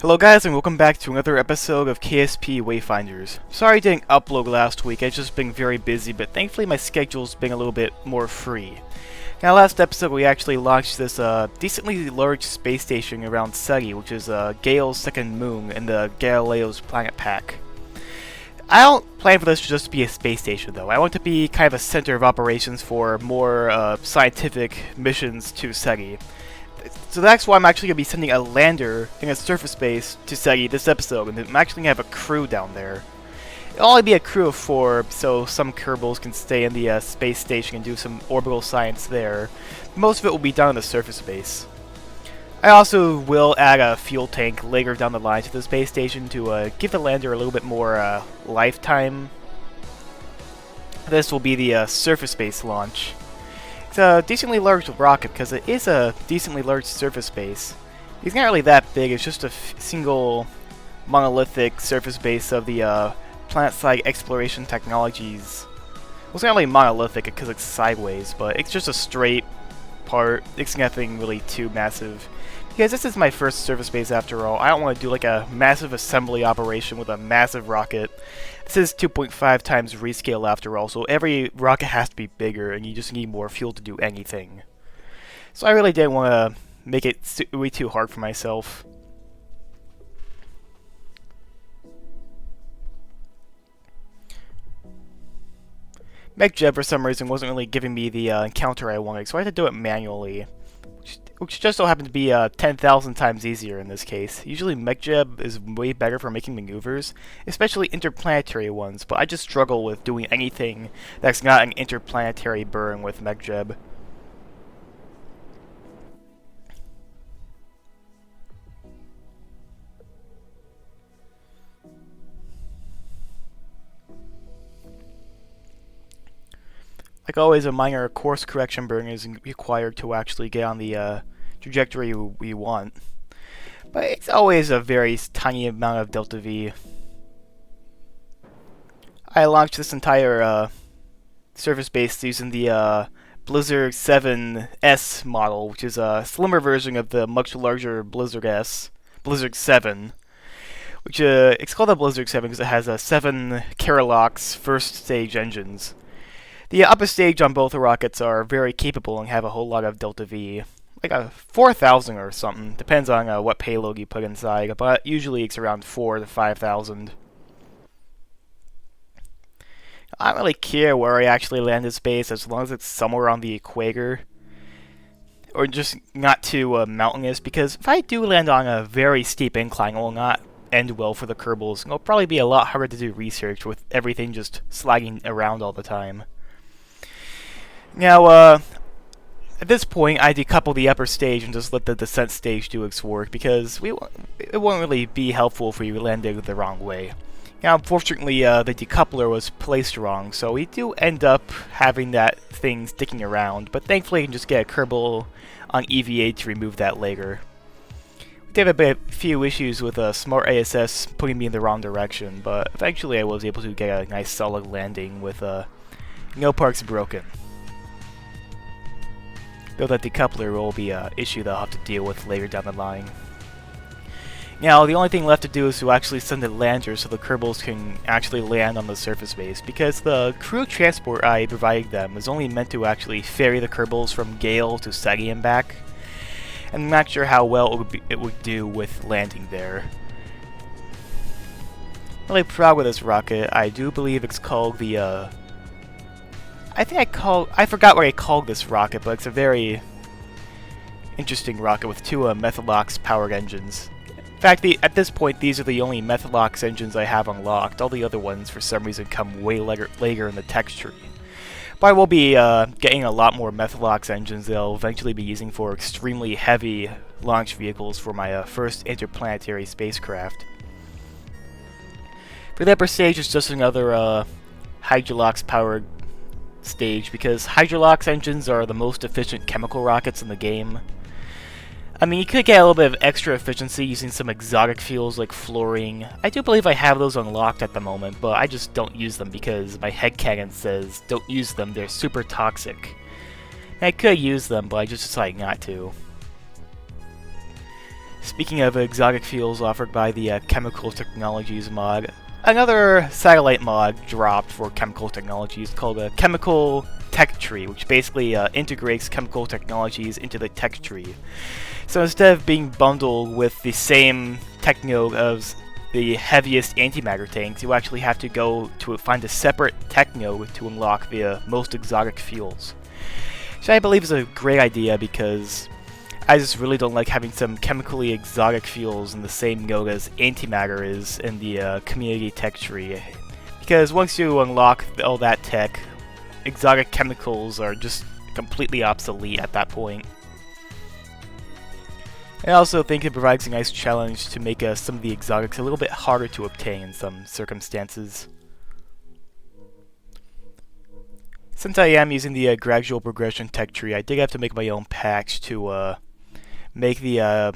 Hello guys, and welcome back to another episode of KSP Wayfinders. Sorry I didn't upload last week, I've just been very busy, but thankfully my schedule's been a little bit more free. Now last episode we actually launched this decently large space station around Ceti, which is Gale's second moon in the Galileo's planet pack. I don't plan for this to just be a space station though, I want it to be kind of a center of operations for more scientific missions to Ceti. So that's why I'm actually going to be sending a lander in a surface base to Ceti this episode, and I'm actually going to have a crew down there. It'll only be a crew of 4, so some Kerbals can stay in the space station and do some orbital science there. Most of it will be done on the surface base. I also will add a fuel tank later down the line to the space station to give the lander a little bit more lifetime. This will be the surface base launch. It's a decently large rocket because it is a decently large surface base. It's not really that big, it's just a single monolithic surface base of the planet-side exploration technologies. Well, it's not really monolithic because it's sideways, but it's just a straight part. It's nothing really too massive. Because this is my first surface base after all, I don't want to do like a massive assembly operation with a massive rocket. This is 2.5 times rescale after all, so every rocket has to be bigger and you just need more fuel to do anything. So I really didn't want to make it way too hard for myself. MechJeb for some reason wasn't really giving me the encounter I wanted, so I had to do it manually. Which just so happened to be 10,000 times easier in this case. Usually MechJeb is way better for making maneuvers, especially interplanetary ones, but I just struggle with doing anything that's not an interplanetary burn with MechJeb. Like always, a minor course correction burn is required to actually get on the trajectory we want. But it's always a very tiny amount of delta V. I launched this entire surface base using the Blizzard 7S model, which is a slimmer version of the much larger Blizzard 7. Which it's called a Blizzard 7 because it has 7 Keralox first stage engines. The upper stage on both the rockets are very capable and have a whole lot of delta V. Like a 4,000 or something. Depends on what payload you put inside, but usually it's around 4 to 5,000. I don't really care where I actually land this base as long as it's somewhere on the equator. Or just not too mountainous, because if I do land on a very steep incline, it will not end well for the Kerbals. It'll probably be a lot harder to do research with everything just sliding around all the time. Now, at this point, I decouple the upper stage and just let the descent stage do its work, because it won't really be helpful if we landed the wrong way. Now, unfortunately, the decoupler was placed wrong, so we do end up having that thing sticking around, but thankfully I can just get a Kerbal on EVA to remove that later. We did have a few issues with Smart ASS putting me in the wrong direction, but eventually I was able to get a nice solid landing with no parts broken. Though that decoupler will be an issue that I'll have to deal with later down the line. Now, the only thing left to do is to actually send a lander so the Kerbals can actually land on the surface base, because the crew transport I provided them is only meant to actually ferry the Kerbals from Gale to Ceti and back. And I'm not sure how well it would do with landing there. I'm really proud of this rocket. I do believe it's called the I forgot what I called this rocket, but it's a very interesting rocket with 2 Methalox powered engines. In fact, at this point, these are the only Methalox engines I have unlocked. All the other ones, for some reason, come way later in the text tree. But I will be getting a lot more Methalox engines that I'll eventually be using for extremely heavy launch vehicles for my first interplanetary spacecraft. For the upper stage, it's just another Hydrolox powered stage, because Hydrolox engines are the most efficient chemical rockets in the game. I mean, you could get a little bit of extra efficiency using some exotic fuels like fluorine. I do believe I have those unlocked at the moment, but I just don't use them because my headcanon says don't use them, they're super toxic. And I could use them, but I just decided not to. Speaking of exotic fuels offered by the Chemical Technologies mod, another satellite mod dropped for Chemical Technologies called a Chemical Tech Tree, which basically integrates chemical technologies into the tech tree. So instead of being bundled with the same tech node as the heaviest antimatter tanks, you actually have to go to find a separate tech node to unlock the most exotic fuels. Which I believe is a great idea because I just really don't like having some chemically exotic fuels in the same node as antimatter is in the community tech tree. Because once you unlock all that tech, exotic chemicals are just completely obsolete at that point. I also think it provides a nice challenge to make some of the exotics a little bit harder to obtain in some circumstances. Since I am using the gradual progression tech tree, I did have to make my own packs to make the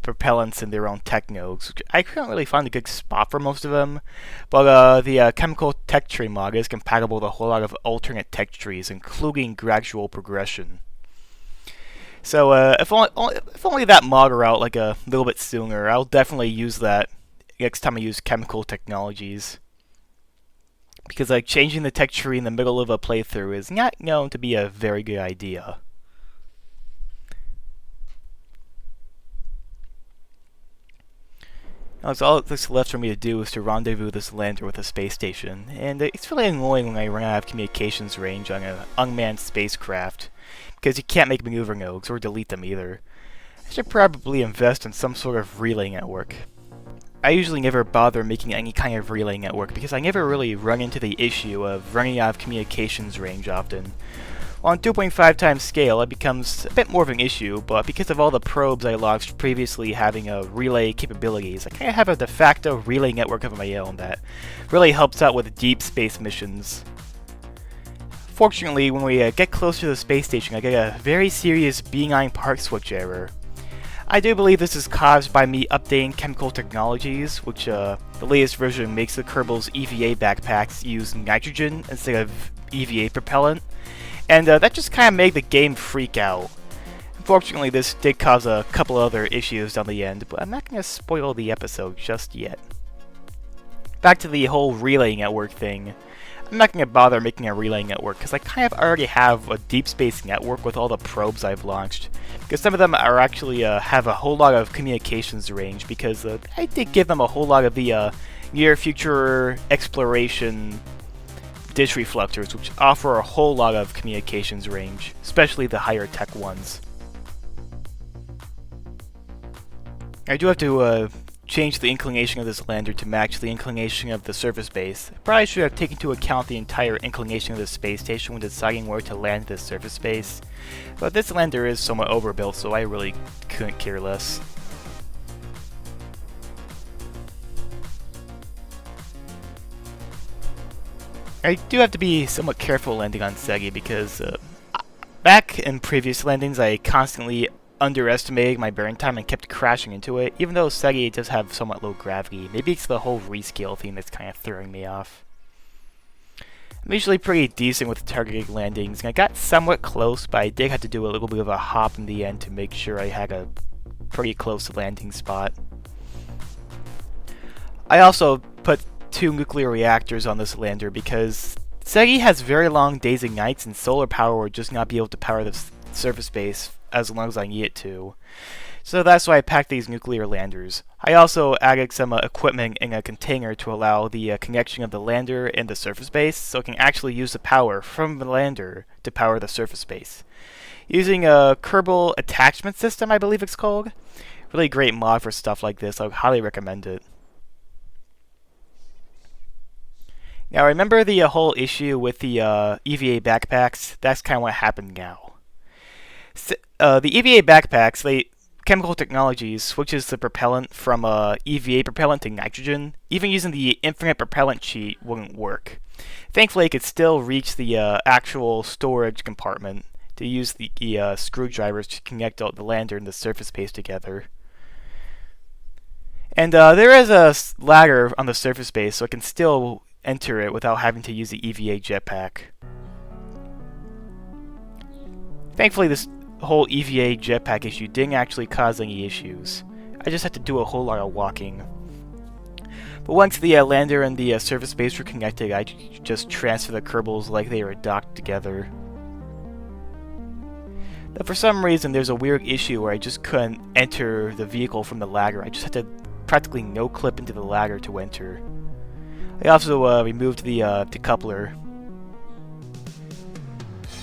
propellants in their own tech nodes. I couldn't really find a good spot for most of them, but the chemical tech tree mod is compatible with a whole lot of alternate tech trees, including gradual progression. So if only that mod were out like a little bit sooner, I'll definitely use that next time I use chemical technologies. Because like changing the tech tree in the middle of a playthrough is not known to be a very good idea. Now, so all that's left for me to do is to rendezvous this lander with a space station, and it's really annoying when I run out of communications range on an unmanned spacecraft, because you can't make maneuver nodes, or delete them either. I should probably invest in some sort of relay network. I usually never bother making any kind of relay network, because I never really run into the issue of running out of communications range often. On 2.5 times scale, it becomes a bit more of an issue, but because of all the probes I launched previously having relay capabilities, I kind of have a de facto relay network of my own that really helps out with deep space missions. Fortunately, when we get closer to the space station, I get a very serious B9 part switch error. I do believe this is caused by me updating chemical technologies, which the latest version makes the Kerbal's EVA backpacks use nitrogen instead of EVA propellant. And that just kind of made the game freak out. Unfortunately, this did cause a couple other issues down the end, but I'm not going to spoil the episode just yet. Back to the whole relay network thing. I'm not going to bother making a relay network, because I kind of already have a deep space network with all the probes I've launched. Because some of them are actually have a whole lot of communications range, because I did give them a whole lot of the near future exploration dish reflectors, which offer a whole lot of communications range, especially the higher tech ones. I do have to change the inclination of this lander to match the inclination of the surface base. I probably should have taken into account the entire inclination of the space station when deciding where to land this surface base, but this lander is somewhat overbuilt, so I really couldn't care less. I do have to be somewhat careful landing on Ceti because back in previous landings I constantly underestimated my burn time and kept crashing into it, even though Ceti does have somewhat low gravity. Maybe it's the whole rescale thing that's kind of throwing me off. I'm usually pretty decent with targeted landings, and I got somewhat close, but I did have to do a little bit of a hop in the end to make sure I had a pretty close landing spot. I also put 2 nuclear reactors on this lander because Ceti has very long days and nights, and solar power would just not be able to power the surface base as long as I need it to. So that's why I packed these nuclear landers. I also added some equipment in a container to allow the connection of the lander and the surface base, so it can actually use the power from the lander to power the surface base. Using a Kerbal attachment system, I believe it's called. Really great mod for stuff like this. I would highly recommend it. Now remember the whole issue with the EVA backpacks? That's kind of what happened now. The EVA backpacks, Chemical Technologies switches the propellant from EVA propellant to nitrogen. Even using the infinite propellant cheat wouldn't work. Thankfully, it could still reach the actual storage compartment to use the screwdrivers to connect the lander and the surface base together. And there is a ladder on the surface base, so it can still enter it without having to use the EVA jetpack. Thankfully, this whole EVA jetpack issue didn't actually cause any issues. I just had to do a whole lot of walking. But once the lander and the surface base were connected, I just transferred the Kerbals like they were docked together. But for some reason, there's a weird issue where I just couldn't enter the vehicle from the ladder. I just had to practically no-clip into the ladder to enter. I also removed the decoupler.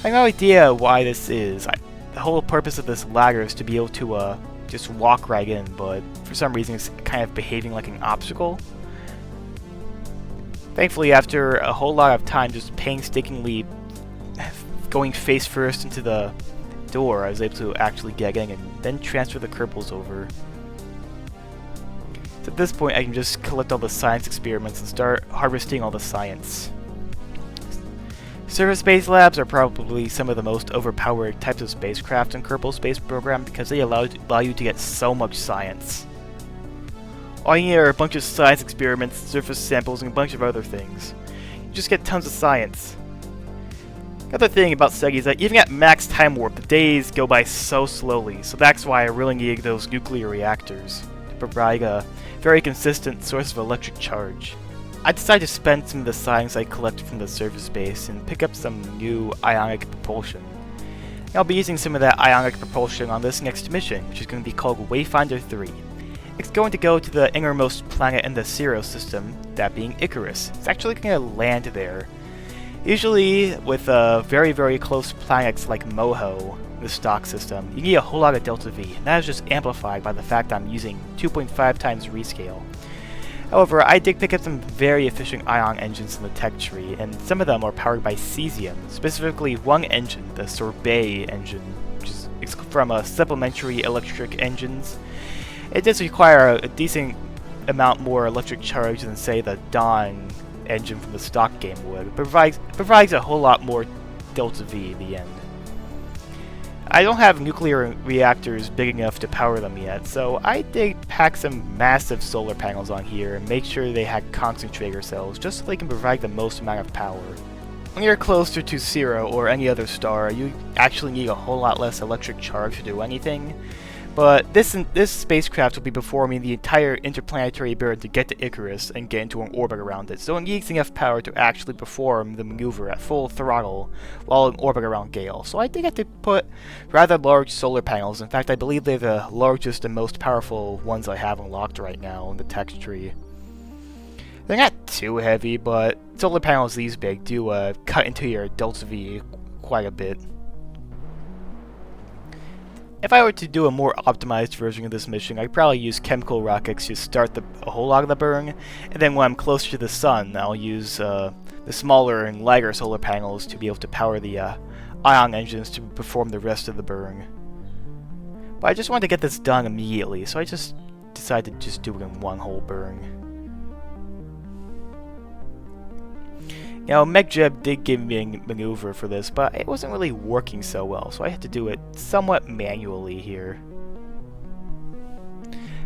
I have no idea why this is. The whole purpose of this ladder is to be able to just walk right in, but for some reason it's kind of behaving like an obstacle. Thankfully, after a whole lot of time just painstakingly going face first into the door, I was able to actually get in and then transfer the Kerbals over. So at this point, I can just collect all the science experiments and start harvesting all the science. Surface-based labs are probably some of the most overpowered types of spacecraft in Kerbal Space Program because they allow you to get so much science. All you need are a bunch of science experiments, surface samples, and a bunch of other things. You just get tons of science. The other thing about Ceti is that even at max time warp, the days go by so slowly, so that's why I really need those nuclear reactors to provide a very consistent source of electric charge. I decided to spend some of the science I collected from the surface base and pick up some new ionic propulsion. And I'll be using some of that ionic propulsion on this next mission, which is going to be called Wayfinder 3. It's going to go to the innermost planet in the Ciro system, that being Icarus. It's actually going to land there. Usually, with very, very close planets like Moho, the stock system, you need a whole lot of Delta V, and that is just amplified by the fact I'm using 2.5 times rescale. However, I did pick up some very efficient ion engines in the tech tree, and some of them are powered by cesium, specifically one engine, the Sorbet engine, which is from supplementary electric engines. It does require a decent amount more electric charge than, say, the Dawn engine from the stock game would. It provides a whole lot more Delta V in the end. I don't have nuclear reactors big enough to power them yet, so I did pack some massive solar panels on here and make sure they had concentrator cells just so they can provide the most amount of power. When you're closer to Ciro or any other star, you actually need a whole lot less electric charge to do anything. But this spacecraft will be performing the entire interplanetary burn to get to Icarus and get into an orbit around it, so it needs enough power to actually perform the maneuver at full throttle while in orbit around Gale. So I did have to put rather large solar panels. In fact, I believe they're the largest and most powerful ones I have unlocked right now in the tech tree. They're not too heavy, but solar panels these big do cut into your Delta V quite a bit. If I were to do a more optimized version of this mission, I'd probably use chemical rockets to start a whole lot of the burn, and then when I'm closer to the sun, I'll use the smaller and lighter solar panels to be able to power the ion engines to perform the rest of the burn. But I just wanted to get this done immediately, so I just decided to just do it in one whole burn. Now, MechJeb did give me a maneuver for this, but it wasn't really working so well, so I had to do it somewhat manually here.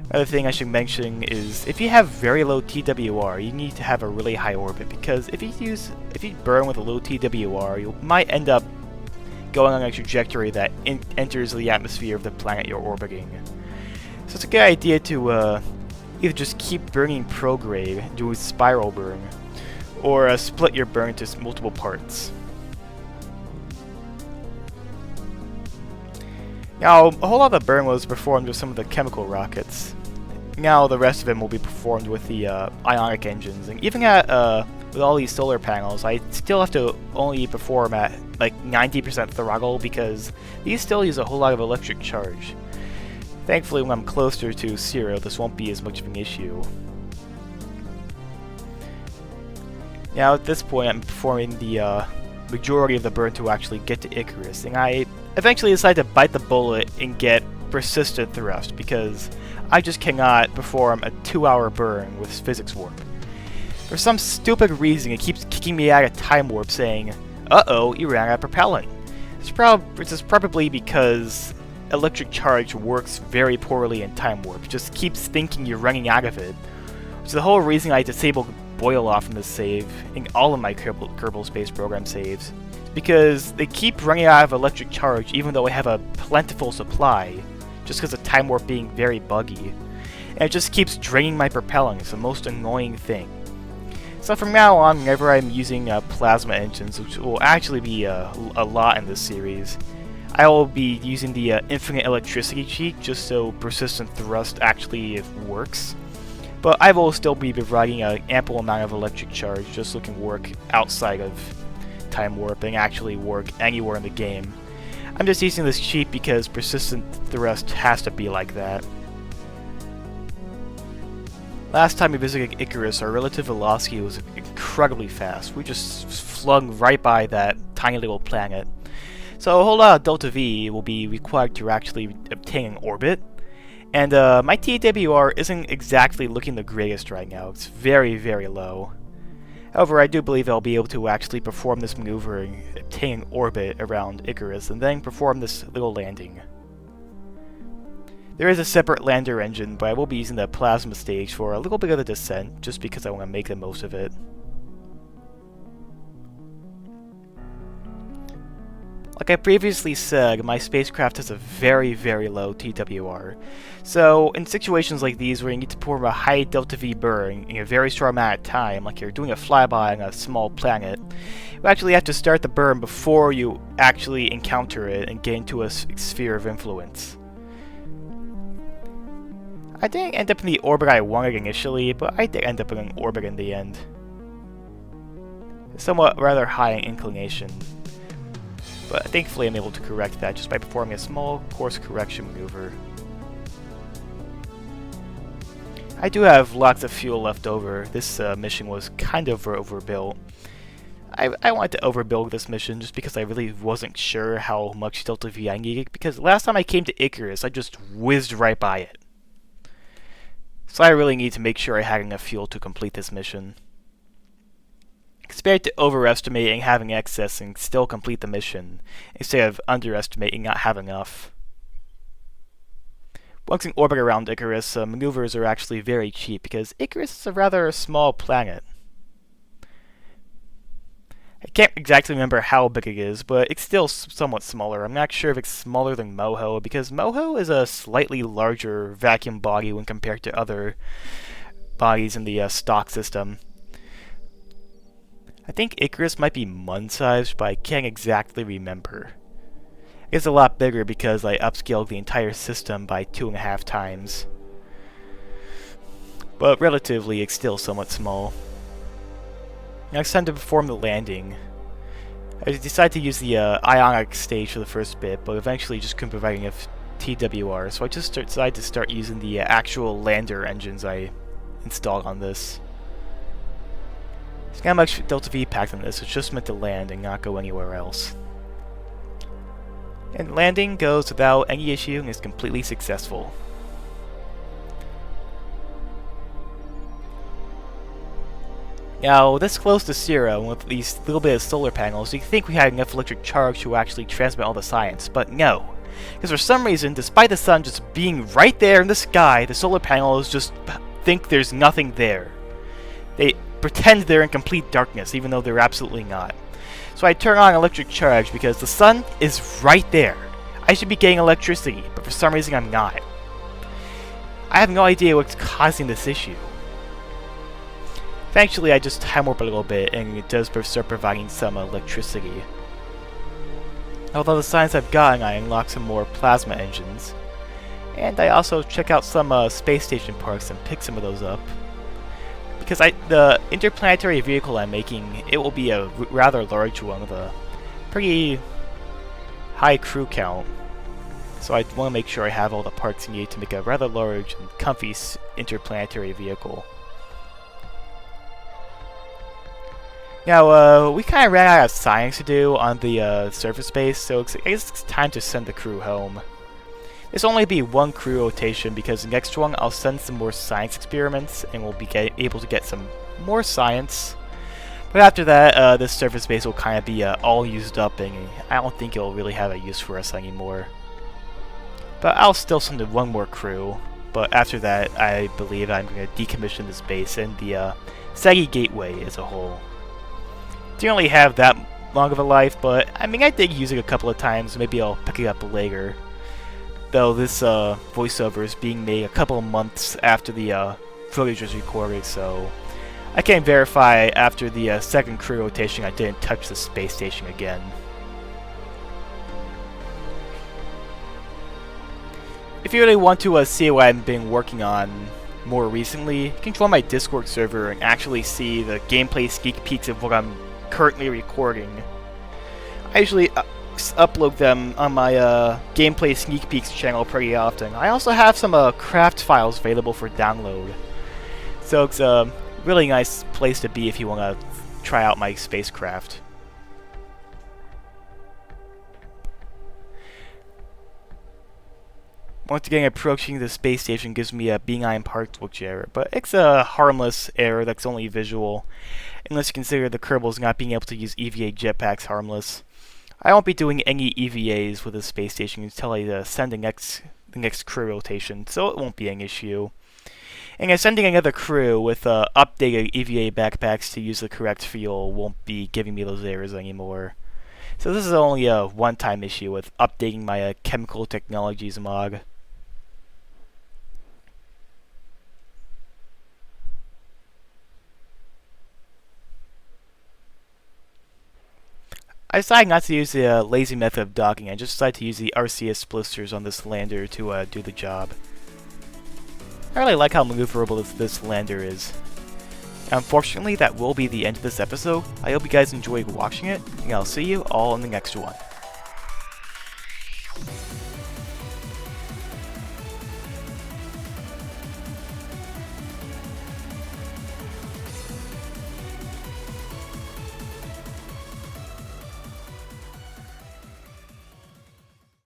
Another thing I should mention is, if you have very low TWR, you need to have a really high orbit, because if you burn with a low TWR, you might end up going on a trajectory that enters the atmosphere of the planet you're orbiting. So it's a good idea to either just keep burning prograde, do a spiral burn, or split your burn into multiple parts. Now, a whole lot of the burn was performed with some of the chemical rockets. Now the rest of them will be performed with the ionic engines. And even with all these solar panels, I still have to only perform at like 90% throttle because these still use a whole lot of electric charge. Thankfully, when I'm closer to Ciro, this won't be as much of an issue. Now at this point, I'm performing the majority of the burn to actually get to Icarus, and I eventually decided to bite the bullet and get persistent thrust because I just cannot perform a 2-hour burn with physics warp. For some stupid reason, it keeps kicking me out of time warp saying, "Uh-oh, you ran out of propellant." This is probably because electric charge works very poorly in time warp. It just keeps thinking you're running out of it. Which is the whole reason I disabled boil off in this save in all of my Kerbal Space Program saves, because they keep running out of electric charge even though I have a plentiful supply, just because of time warp being very buggy. and it just keeps draining my propellant. It's the most annoying thing. So from now on, whenever I'm using plasma engines, which will actually be a lot in this series, I will be using the infinite electricity cheat just so persistent thrust actually works. But I will still be providing an ample amount of electric charge just so it can work outside of time warp and actually work anywhere in the game. I'm just using this cheat because persistent thrust has to be like that. Last time we visited Icarus, our relative velocity was incredibly fast. We just flung right by that tiny little planet. So a whole lot of delta V will be required to actually obtain an orbit. And my TWR isn't exactly looking the greatest right now. It's very, very low. However, I do believe I'll be able to actually perform this maneuver and obtain an orbit around Icarus, and then perform this little landing. There is a separate lander engine, but I will be using the plasma stage for a little bit of the descent, just because I want to make the most of it. Like I previously said, my spacecraft has a very, very low TWR. So, in situations like these where you need to perform a high delta V burn in a very short amount of time, like you're doing a flyby on a small planet, you actually have to start the burn before you actually encounter it and get into a sphere of influence. I didn't end up in the orbit I wanted initially, but I did end up in an orbit in the end. It's somewhat rather high in inclination. But thankfully I'm able to correct that just by performing a small course correction maneuver. I do have lots of fuel left over. This mission was kind of overbuilt. I wanted to overbuild this mission just because I really wasn't sure how much delta V I needed, because last time I came to Icarus I just whizzed right by it. So I really need to make sure I had enough fuel to complete this mission. It's better to overestimate and having excess and still complete the mission, instead of underestimating not having enough. Once in orbit around Icarus, maneuvers are actually very cheap, because Icarus is a rather small planet. I can't exactly remember how big it is, but it's still somewhat smaller. I'm not sure if it's smaller than Moho, because Moho is a slightly larger vacuum body when compared to other bodies in the stock system. I think Icarus might be Mun-sized, but I can't exactly remember. It's a lot bigger because I upscaled the entire system by 2.5 times. But relatively, it's still somewhat small. Now it's time to perform the landing. I decided to use the ionic stage for the first bit, but eventually just couldn't provide enough TWR, so I just decided to start using the actual lander engines I installed on this. There's not much delta V packed on this, it's just meant to land and not go anywhere else. And landing goes without any issue and is completely successful. Now, this close to zero, with these little bit of solar panels, you'd think we had enough electric charge to actually transmit all the science, but no. Because for some reason, despite the sun just being right there in the sky, the solar panels just think there's nothing there. They pretend they're in complete darkness, even though they're absolutely not. So I turn on electric charge because the sun is right there. I should be getting electricity, but for some reason I'm not. I have no idea what's causing this issue. Eventually I just time warp a little bit and it does start providing some electricity. Although the science I've gotten, I unlock some more plasma engines. And I also check out some space station parks and pick some of those up. Because the interplanetary vehicle I'm making, it will be a rather large one with a pretty high crew count. So I want to make sure I have all the parts needed to make a rather large and comfy interplanetary vehicle. Now, we kind of ran out of science to do on the surface base, so I guess it's time to send the crew home. This will only be one crew rotation because the next one I'll send some more science experiments and we'll be able to get some more science. But after that, this surface base will kind of be all used up and I don't think it'll really have a use for us anymore. But I'll still send one more crew, but after that I believe I'm going to decommission this base and the Ceti Gateway as a whole. Didn't really have that long of a life, but I mean I did use it a couple of times, maybe I'll pick it up later. though this voiceover is being made a couple of months after the footage was recorded, so I can't verify after the second crew rotation I didn't touch the space station again. If you really want to see what I've been working on more recently, you can join my Discord server and actually see the gameplay sneak peeks of what I'm currently recording. I usually upload them on my gameplay sneak peeks channel pretty often. I also have some craft files available for download. So it's a really nice place to be if you want to try out my spacecraft. Once again, approaching the space station gives me a benign particle error, but it's a harmless error that's only visual, unless you consider the Kerbals not being able to use EVA jetpacks harmless. I won't be doing any EVAs with the space station until I send the next crew rotation, so it won't be an issue. And sending another crew with updated EVA backpacks to use the correct fuel won't be giving me those errors anymore. So this is only a one-time issue with updating my chemical technologies mod. I decided not to use the lazy method of docking. I just decided to use the RCS blisters on this lander to do the job. I really like how maneuverable this lander is. Unfortunately, that will be the end of this episode. I hope you guys enjoyed watching it, and I'll see you all in the next one.